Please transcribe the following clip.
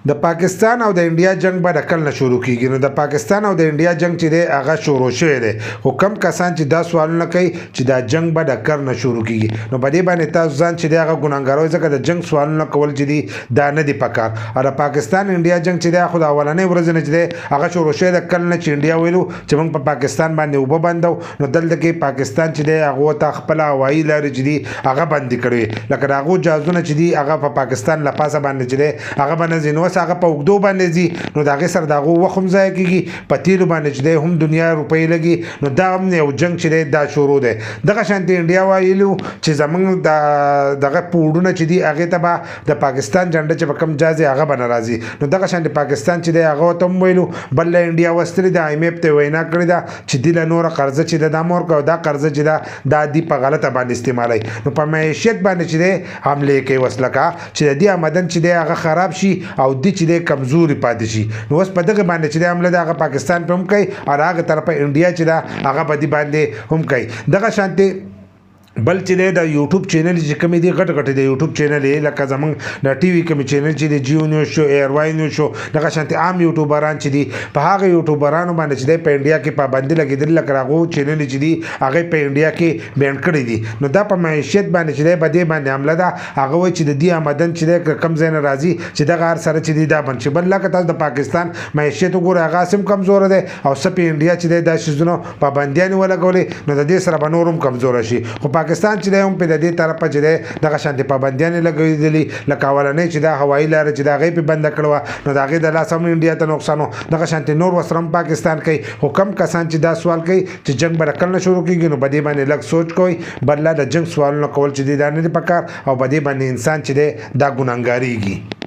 د پاکستان او د انډیا جنگ به کله نه شروع کیږي. نو د پاکستان او د انډیا جنگ چې دی هغه شروع شوی دی، خو کم کسان چې دا سوالونه کوي چې دا جنگ به کله نه شروع کیږي، نو په دې باندې تاسو ځان چې دی هغه ګناهګاروي، ځکه د جنگ سوالونه کول چې دی دا نه دی پکار. او د پاکستان انډیا جنگ چې دی خو د اولنې ورځې نه چې دی هغه شروع شوی دی، کله نه چې انډیا ویلو چې موږ په پاکستان باندې اوبه بندو، نو دلته کې پاکستان چې دی هغه ته خپل هوایي لارې چې دی هغه بندي کړې، لکه د هغو جهازونه چې دی هغه په پاکستان له پاسه باندې چې دی هغه به نه ځي، نو اوس هغه په اوږدو باندې ځي، نو د هغې سره د هغو وخت هم ضایع کېږي، په تیلو باندې چې دی هم دنیا روپۍ لګي، نو دا هم یو جنګ چې دی دا شروع دی. دغه شانتې انډیا ویلو چې زموږ دغه پوړونه چې دي هغې ته به د پاکستان جنډه چې به کوم جاز هغه به نه راځي، نو دغه شانتې پاکستان چې دی هغه ورته هم ویلو. بل له انډیا وستلې د IMF ته وینا کړې ده چې دې له نوره قرضه چې ده دا مه ورکوه، دا قرضه چې ده دا دي په غلطه باندې استعمالوي، نو په معیشت باندې چې دی حملې کوي وسلکه چې د دې آمدن چې دی هغه خراب شي او دی چې دی کمزوري پاتې شي. نو اوس په دغه باندې چې دی حمله د هغه پاکستان په هم کوي او د هغه طرفه انډیا چې ده هغه په دې باندې هم کوي. دغه شانتې بل چې دی د یوټیوب چینل چې کومې دي غټ غټې د یوټیوب چینل یې لکه زموږ د ټي وي کومې چینل چې د جیو نیوز شو، ایر واي نیوز شو، دغه شانتې عام یوټیوبران چې دي په هغه یوټیوبرانو باندې چې دی په انډیا کې پابندي لګېدلې، لکه د هغو چینل چې دي هغې په انډیا کې بین کړي دي، نو دا په معیشت باندې چې دی په دې باندې حمله ده. هغه وایي چې د دې آمدن چې دی کم ځای نه راځي چې دغه هر سره چې دی دا بند شي. بل لکه تاسو د پاکستان معیشت وګورئ هغه هم کمزوره دی او څه په انډیا چې دی دا شیزونو پابندیانې ولګولې، نو د دې سره به نور هم کمزوره شي. خو پاکستان چې دی هم د دې طرفه چې دی دغه شانتې پابندیانې لګېدلي، لکه اولنۍ چې دا هوایي لاره چې د هغې پې بنده کړې وه، نو د هغې د لاسه هم انډیا ته نقصان و. دغه شانتې نور ورسره هم پاکستان کوي. خو کم کسان چې دا سوال کوي چې جنګ به کله نه شروع کېږي، نو په دې باندې لږ سوچ کوئ. بل د جنګ سوالونه کول چې دی دا نه دي پکار، او په دې باندې انسان چې دی دا ګناهګارېږي.